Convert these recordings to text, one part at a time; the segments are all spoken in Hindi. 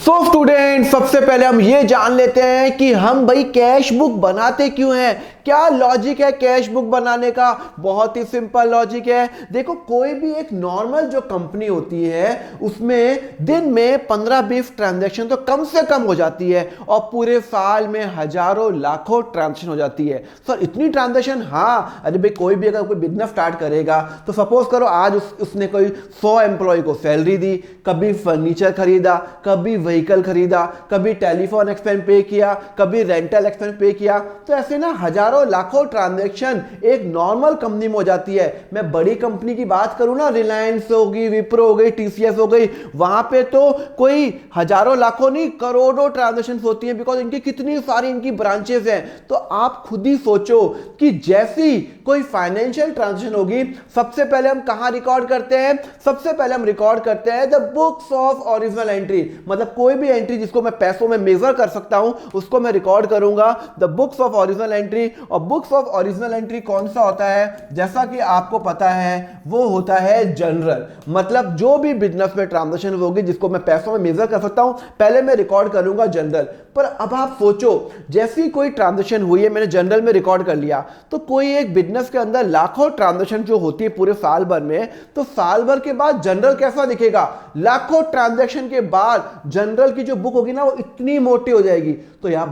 सो स्टूडेंट, सबसे पहले हम ये जान लेते हैं कि हम भाई कैश बुक बनाते क्यों हैं। क्या लॉजिक है कैश बुक बनाने का? बहुत ही सिंपल लॉजिक है। देखो, कोई भी एक नॉर्मल जो कंपनी होती है उसमें दिन में 15-20 ट्रांजैक्शन तो कम से कम हो जाती है और पूरे साल में हजारों लाखों ट्रांजैक्शन हो जाती है। सर इतनी ट्रांजैक्शन? हाँ, अरे भाई कोई भी अगर कोई बिजनेस स्टार्ट करेगा तो सपोज करो आज उसने कोई 100 एम्प्लॉय को सैलरी दी, कभी फर्नीचर खरीदा, कभी व्हीकल खरीदा, कभी टेलीफोन एक्सपेंस पे किया, कभी रेंटल एक्सपेंस पे किया, तो ऐसे ना हजारों लाखों ट्रांजैक्शन एक नॉर्मल कंपनी में हो जाती है। मैं बड़ी कंपनी की बात करूं ना, रिलायंस होगी, विप्रो हो गई, टीसीएस हो गई, वहां पे तो कोई हजारों लाखों नहीं करोड़ों ट्रांजैक्शन होती हैं, बिकॉज इनकी कितनी सारी इनकी ब्रांचेस हैं। तो आप खुद ही सोचो कि जैसी कोई फाइनेंशियल ट्रांजैक्शन होगी, सबसे पहले हम कहां रिकॉर्ड करते हैं? सबसे पहले हम रिकॉर्ड करते हैं the books of original entry. मतलब कोई भी एंट्री जिसको मैं पैसों में मेजर कर सकता हूं उसको मैं रिकॉर्ड करूंगा the books of original entry. और बुक्स ऑफ ओरिजिनल एंट्री कौन सा होता है? जैसा कि आपको पता है वो होता है जनरल। मतलब जो भी बिजनेस में ट्रांजैक्शन होगी जिसको मैं पैसों में मेजर कर सकता हूं, पहले मैं रिकॉर्ड करूंगा जनरल। पर अब आप सोचो, जैसी कोई ट्रांजैक्शन हुई है, मैंने जनरल में रिकॉर्ड कर लिया, तो कोई एक बिजनेस के अंदर लाखों ट्रांजैक्शन जो होती है पूरे साल भर में, तो साल भर के बाद जनरल कैसा दिखेगा? लाखों ट्रांजैक्शन के बाद जनरल की जो बुक होगी ना वो इतनी मोटी हो जाएगी। तो यार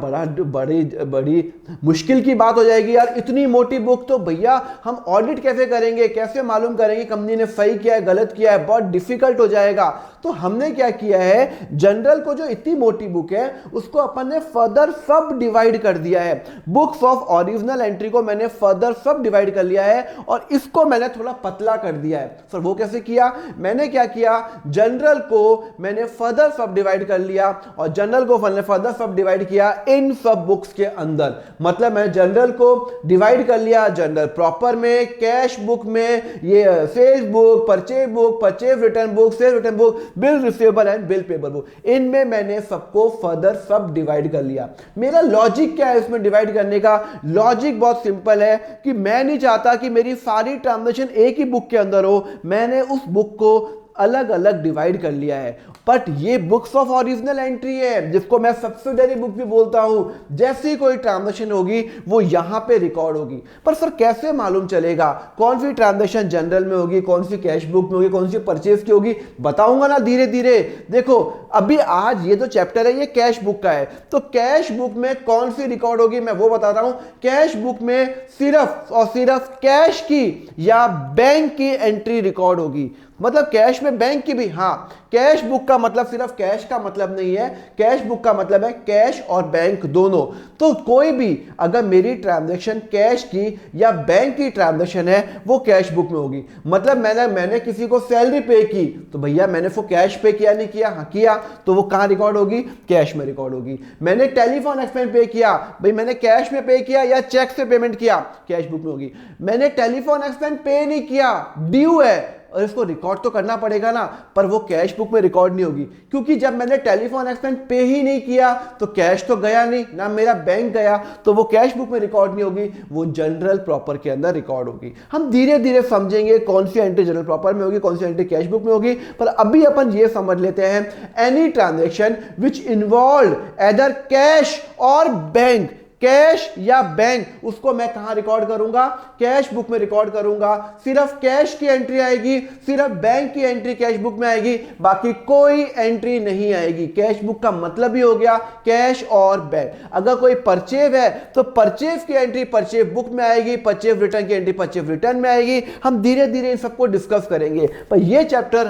बड़ी मुश्किल की बात हो जाएगी यार, इतनी मोटी बुक तो भैया हम ऑडिट कैसे करेंगे, कैसे मालूम करेंगे कंपनी ने सही किया है गलत किया है? बहुत डिफिकल्ट हो जाएगा। तो हमने क्या किया है, जनरल को जो इतनी मोटी बुक है उसको अपन ने फर्दर सब डिवाइड कर दिया है। बुक्स ऑफ ओरिजिनल एंट्री को मैंने फर्दर सब डिवाइड कर लिया है और इसको मैंने थोड़ा पतला कर दिया है। सर वो कैसे किया? मैंने क्या किया, जनरल को मैंने फर्दर सब डिवाइड कर लिया और जनरल को मैंने फर्दर सब डिवाइड किया इन सब बुक्स के अंदर। मतलब मैं जनरल को डिवाइड कर लिया जनरल प्रॉपर में, कैश बुक में, ये sales book, purchase return book, sales return book, bill receivable and bill payable book, इनमें मैंने सबको फर्दर सब डिवाइड कर लिया। मेरा लॉजिक क्या है इसमें डिवाइड करने का? लॉजिक बहुत सिंपल है कि मैं नहीं चाहता कि मेरी सारी ट्रांजैक्शन एक ही बुक के अंदर हो। मैंने उस बुक को अलग अलग डिवाइड कर लिया है। बट ये बुक्स ऑफ ओरिजिनल एंट्री है जिसको मैं सब्सिडियरी बुक भी बोलता हूं। जैसी कोई ट्रांजैक्शन होगी वो यहां पे रिकॉर्ड होगी। पर सर कैसे मालूम चलेगा कौन सी ट्रांजैक्शन जनरल में होगी, कौन सी कैश बुक में होगी, कौन सी परचेज की होगी? बताऊंगा ना धीरे धीरे। देखो अभी आज ये जो चैप्टर है ये कैश बुक का है, तो कैश बुक में कौन सी रिकॉर्ड होगी मैं वो बता रहा हूं। कैश बुक में सिर्फ और सिर्फ कैश की या बैंक की एंट्री रिकॉर्ड होगी। मतलब कैश में बैंक की भी, हाँ, कैश बुक का मतलब सिर्फ कैश का मतलब नहीं है, कैश बुक का मतलब है कैश और बैंक दोनों। तो कोई भी अगर मेरी ट्रांजैक्शन कैश की या बैंक की ट्रांजैक्शन है वो कैश बुक में होगी। मतलब मैंने किसी को सैलरी पे की तो भैया मैंने वो कैश पे किया नहीं किया? हाँ किया, तो वो कहां रिकॉर्ड होगी? कैश में रिकॉर्ड होगी। मैंने टेलीफोन एक्सपेंस पे किया, भाई मैंने कैश में पे किया या चेक से पेमेंट किया? कैश बुक में होगी। मैंने टेलीफोन एक्सपेंस पे नहीं किया, ड्यू है और इसको रिकॉर्ड तो करना पड़ेगा ना, पर वो कैश बुक में रिकॉर्ड नहीं होगी, क्योंकि जब मैंने टेलीफोन एक्सपेंस पे ही नहीं किया तो कैश तो गया नहीं ना, मेरा बैंक गया, तो वो कैश बुक में रिकॉर्ड नहीं होगी, वो जनरल प्रॉपर के अंदर रिकॉर्ड होगी। हम धीरे धीरे समझेंगे कौन सी एंट्री जनरल प्रॉपर में होगी, कौन सी एंट्री कैश बुक में होगी। पर अभी अपन ये समझ लेते हैं, any transaction which involve either cash और बैंक, कैश या बैंक, उसको मैं कहां रिकॉर्ड करूंगा? कैश बुक में रिकॉर्ड करूंगा। सिर्फ कैश की एंट्री आएगी, सिर्फ बैंक की एंट्री कैश बुक में आएगी, बाकी कोई एंट्री नहीं आएगी। कैश बुक का मतलब ही हो गया कैश और बैंक। अगर कोई परचेज है तो परचेज की एंट्री परचेज बुक में आएगी, परचेज रिटर्न की एंट्री परचेज रिटर्न में आएगी। हम धीरे धीरे इन सबको डिस्कस करेंगे, पर यह चैप्टर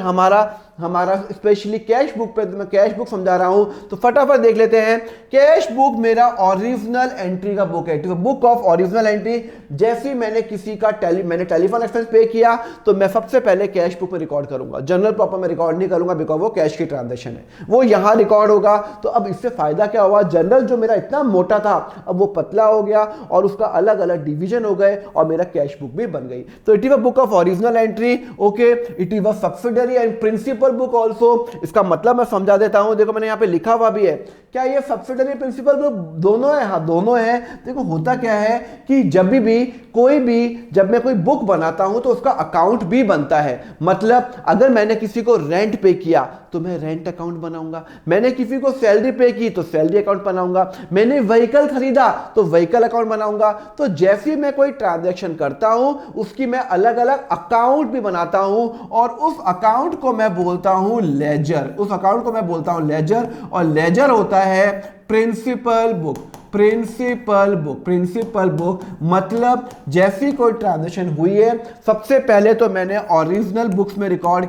हमारा स्पेशली कैश बुक पे, मैं कैश बुक समझा रहा हूं तो फटाफट देख लेते हैं। कैश बुक मेरा ओरिजिनल एंट्री का बुक है, बुक ऑफ ओरिजिनल एंट्री। जैसे मैंने किसी का मैंने टेलीफोन एक्सपेंस पे किया तो मैं सबसे पहले कैश बुक में रिकॉर्ड करूंगा, जनरल प्रॉपर में रिकॉर्ड नहीं करूंगा, बिकॉज वो कैश की ट्रांजैक्शन है, वो यहां रिकॉर्ड होगा। तो अब इससे फायदा क्या हुआ, जनरल जो मेरा इतना मोटा था अब वो पतला हो गया और उसका अलग अलग डिवीजन हो गए और मेरा कैश बुक भी बन गई। तो it is a book of original entry, okay, it is a subsidiary and principal book also. इसका मतलब मैं समझा देता हूं, देखो मैंने यहां पे लिखा हुआ भी है। क्या ये सब्सिडरी प्रिंसिपल बुक दोनों है? हाँ दोनों है। देखो होता क्या है कि जब भी जब मैं कोई बुक बनाता हूं तो उसका अकाउंट भी बनता है। मतलब अगर मैंने किसी को रेंट पे किया तो मैं रेंट अकाउंट बनाऊंगा, मैंने किसी को सैलरी पे की तो सैलरी अकाउंट बनाऊंगा, मैंने व्हीकल खरीदा तो व्हीकल अकाउंट बनाऊंगा। तो जैसे मैं कोई ट्रांजैक्शन करता हूं उसकी मैं अलग अलग अकाउंट भी बनाता हूं और उस अकाउंट को मैं बोलता हूं लेजर। उस अकाउंट को मैं बोलता हूं लेजर और लेजर होता है प्रिंसिपल बुक। प्रिंसिपल बुक मतलब जैसी कोई ट्रांजैक्शन हुई है सबसे पहले तो मैंने ओरिजिनल बुक्स में रिकॉर्ड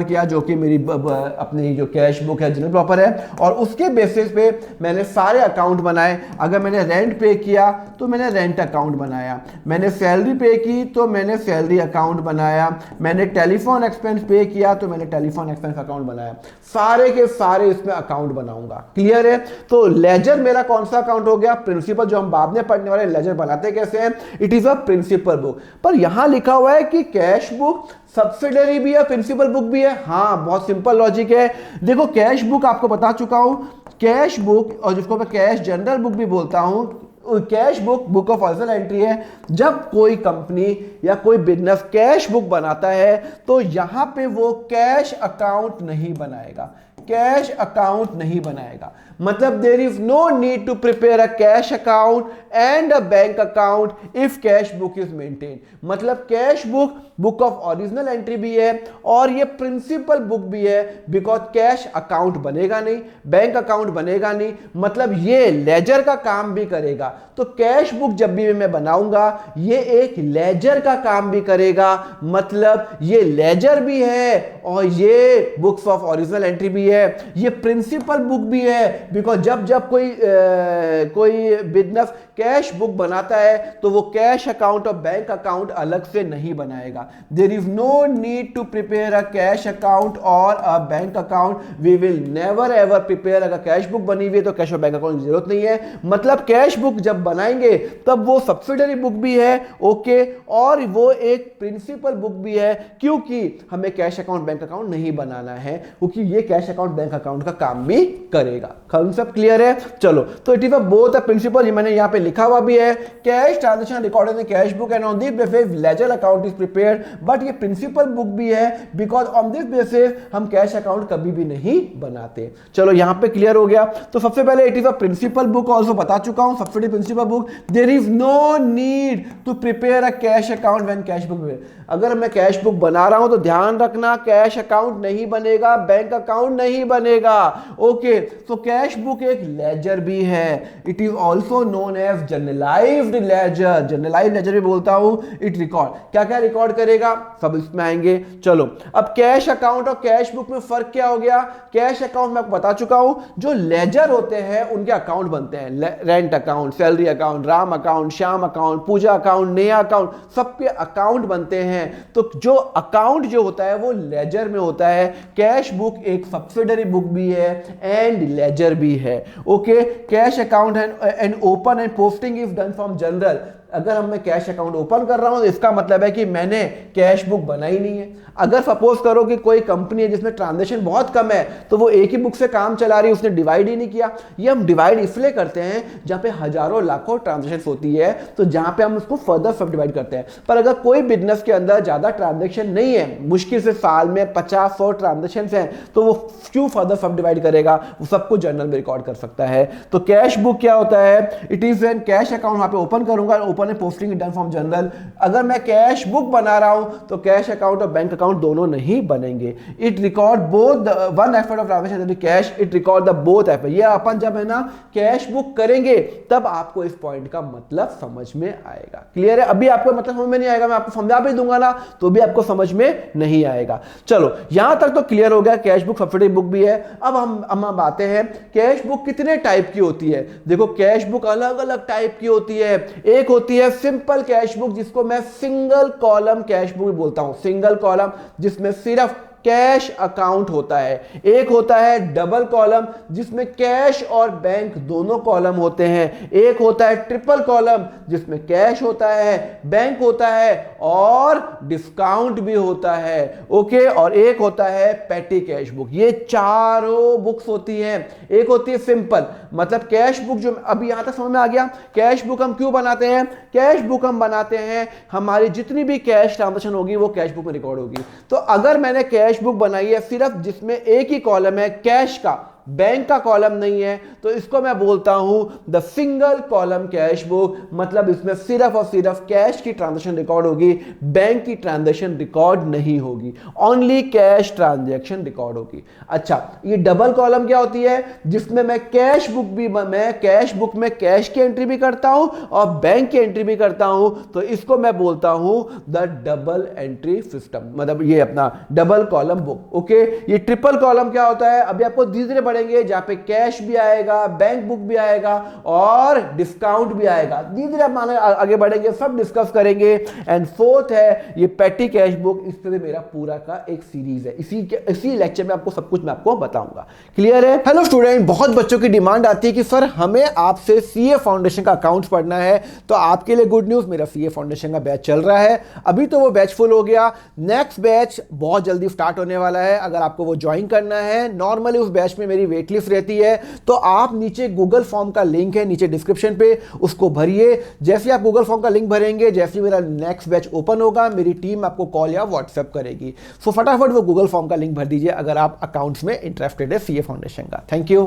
किया, जो कि मेरी अपनी जो कैश बुक है जनरल प्रॉपर है, और उसके बेसिस पे मैंने सारे अकाउंट बनाए। अगर मैंने रेंट पे किया तो मैंने रेंट अकाउंट बनाया, मैंने सैलरी पे की तो मैंने सैलरी अकाउंट बनाया, मैंने टेलीफोन एक्सपेंस पे किया तो मैंने टेलीफोन एक्सपेंस अकाउंट बनाया। सारे के सारे इसमें अकाउंट बनाऊंगा। क्लियर है? तो लेजर मेरा कौन सा अकाउंट हो गया? प्रिंसिपल, जो हम बाद में पढ़ने वाले लेजर बनाते कैसे हैं, it is a principal book. पर यहां लिखा हुआ है कि कैश बुक सब्सिडरी भी है, प्रिंसिपल बुक भी है। हाँ बहुत सिंपल लॉजिक है। देखो कैश बुक आपको बता चुका हूं, कैश बुक और जिसको मैं कैश जनरल बुक भी बोलता हूं, cash book of original entry है। जब कोई कंपनी या कोई बिजनेस कैश बुक बनाता है तो यहां पे वो कैश अकाउंट नहीं बनाएगा, मतलब there is no need to prepare a cash account and a bank account if cash book is maintain. मतलब cash book of original entry भी है और ये प्रिंसिपल बुक भी है, बिकॉज कैश अकाउंट बनेगा नहीं, बैंक अकाउंट बनेगा नहीं, मतलब ये लेजर का काम भी करेगा। तो कैश बुक जब भी मैं बनाऊंगा ये एक लेजर का काम भी करेगा, मतलब ये लेजर भी है और ये बुक्स ऑफ ओरिजिनल एंट्री भी है, ये प्रिंसिपल बुक भी है। बिकॉज जब कोई बिजनेस कैश बुक बनाता है तो वो कैश अकाउंट और बैंक अकाउंट अलग से नहीं बनाएगा। There is no need to prepare a cash account और a bank account. We will never ever prepare. अगर कैश बुक बनी हुई है तो कैश और बैंक अकाउंट की जरूरत नहीं है। मतलब कैश बुक जब बनाएंगे तब वो सब्सिडरी बुक भी है, ओके, और वो एक प्रिंसिपल बुक भी है, क्योंकि हमें कैश अकाउंट बैंक अकाउंट नहीं बनाना है, क्योंकि ये कैश अकाउंट बैंक अकाउंट का काम भी करेगा। सब क्लियर है? चलो, तो it is a both a principal, ये मैंने यहां पे लिखा हुआ भी है, cash transaction recorded in cash book and on this basis ledger account is prepared. But ये प्रिंसिपल बुक भी है बिकॉज ऑन दिस बेसिस हम कैश अकाउंट कभी भी नहीं बनाते। चलो यहां पे क्लियर हो गया। तो सबसे पहले it is a principal book, also बता चुका हूं subsidy principal book. There is no need to prepare a cash account when cash book. अगर मैं कैश बुक बना रहा हूं तो ध्यान रखना कैश अकाउंट नहीं बनेगा, बैंक अकाउंट नहीं बनेगा, ओके। तो कैश बुक एक लेजर भी है, it is also known as generalised ledger. Generalised ledger भी बोलता हूं। इट रिकॉर्ड क्या क्या रिकॉर्ड करेगा, सब इसमें आएंगे। चलो, अब कैश अकाउंट और कैश बुक में फर्क क्या हो गया? कैश अकाउंट में बता चुका हूं, जो लेजर होते हैं उनके अकाउंट बनते हैं, rent account, salary account, Ram account, Shyam account, Puja account, Neha account, सबके अकाउंट बनते हैं। तो जो अकाउंट जो होता है वो लेजर में होता है। कैश बुक एक सब्सिडरी बुक भी है एंड लेजर भी है, okay. Cash account and open and posting is done from general. अगर मैं कैश अकाउंट ओपन कर रहा हूं तो इसका मतलब है कि मैंने कैश बुक बनाई नहीं है। अगर सपोज करो कि कोई कंपनी है जिसमें ट्रांजैक्शन बहुत कम है तो वो एक ही बुक से काम चला रही है, उसने डिवाइड ही नहीं किया। ये हम डिवाइड इसलिए करते हैं जहां पे हजारों लाखों ट्रांजैक्शन होती है, तो जहां पे हम उसको फर्दर सब डिवाइड करते हैं। पर अगर कोई बिजनेस के अंदर ज्यादा ट्रांजैक्शन नहीं है, मुश्किल से साल में 50-100 ट्रांजैक्शन हैं, तो वो क्यों फर्दर सब डिवाइड करेगा, वो सबको जर्नल में रिकॉर्ड कर सकता है। तो कैश बुक क्या होता है? It is an cash account, वहां पे ओपन करूंगा, open and posting done from general. अगर मैं कैश बुक बना रहा हूं तो कैश अकाउंट और बैंक अकाउंट दोनों नहीं बनेंगे। It record both one effort of transaction cash, it record the both effort. ये अपन जब है ना कैश बुक करेंगे तब आपको इस पॉइंट का मतलब समझ में आएगा। क्लियर है? अभी आपको मतलब समझ में नहीं आएगा, मैं आपको समझा भी दूंगा ना तो भी आपको समझ में नहीं आएगा। चलो यहां तक तो क्लियर हो गया, कैश बुक सब्सिडी बुक भी है। अब हम आते हैं कैश बुक कितने टाइप की होती है। देखो कैश बुक अलग अलग टाइप की होती है। एक होती है सिंपल कैश बुक, जिसको मैं सिंगल कॉलम कैश बुक बोलता हूं। सिंगल कॉलम जिसमें सिर्फ कैश अकाउंट होता है। एक होता है डबल कॉलम जिसमें कैश और बैंक दोनों कॉलम होते हैं। एक होता है ट्रिपल कॉलम जिसमें कैश होता है, बैंक होता है और डिस्काउंट भी होता है। ओके, और एक होता है पेटी कैश बुक। ये चारों बुक्स होती हैं। एक होती है सिंपल, मतलब कैश बुक, जो अभी यहां तक समझ में आ गया। कैश बुक हम क्यों बनाते हैं? कैश बुक हम बनाते हैं, हमारी जितनी भी कैश ट्रांजैक्शन होगी वो कैश बुक में रिकॉर्ड होगी। तो अगर मैंने कैश बुक बनाई है सिर्फ जिसमें एक ही कॉलम है कैश का, बैंक का कॉलम नहीं है, तो इसको मैं बोलता हूं the single column cash book. मतलब इसमें सिर्फ और सिर्फ कैश की ट्रांजैक्शन रिकॉर्ड होगी, बैंक की ट्रांजैक्शन रिकॉर्ड नहीं होगी, ओनली कैश ट्रांजैक्शन रिकॉर्ड होगी। अच्छा, ये डबल कॉलम क्या होती है? जिसमें मैं कैश बुक में कैश की एंट्री भी करता हूं और बैंक की एंट्री भी करता हूं, तो इसको मैं बोलता हूं द डबल एंट्री सिस्टम, मतलब ये अपना डबल कॉलम बुक। ओके, ये ट्रिपल कॉलम क्या होता है? अभी आपको धीरे जहां पे कैश भी आएगा, बैंक बुक भी आएगा और डिस्काउंट भी आएगा। धीरे आगे बढ़ेंगे, सब डिस्कस करेंगे। एंड फोर्थ है ये पेटी कैश बुक। इस पे मेरा पूरा का एक सीरीज है, इसी लेक्चर में आपको सब कुछ मैं आपको बताऊंगा। क्लियर है? हेलो स्टूडेंट, बहुत बच्चों की डिमांड आती है कि सर हमें आपसे सीए फाउंडेशन का अकाउंट्स पढ़ना है। तो आपके लिए गुड न्यूज, मेरा सीए फाउंडेशन का बैच चल रहा है। अभी तो वो बैच फुल हो गया, नेक्स्ट बैच बहुत जल्दी स्टार्ट होने वाला है। अगर आपको वो ज्वाइन करना है, नॉर्मली उस बैच में मेरी वेट लिस्ट रहती है, तो आप नीचे गूगल फॉर्म का लिंक है नीचे डिस्क्रिप्शन पे, उसको भरिए। जैसे आप गूगल फॉर्म का लिंक भरेंगे, जैसे मेरा नेक्स्ट बैच ओपन होगा, मेरी टीम आपको कॉल या व्हाट्सएप करेगी। सो फटाफट वो गूगल फॉर्म का लिंक भर दीजिए अगर आप अकाउंट्स में इंटरेस्टेड है सीए फाउंडेशन का। Thank you.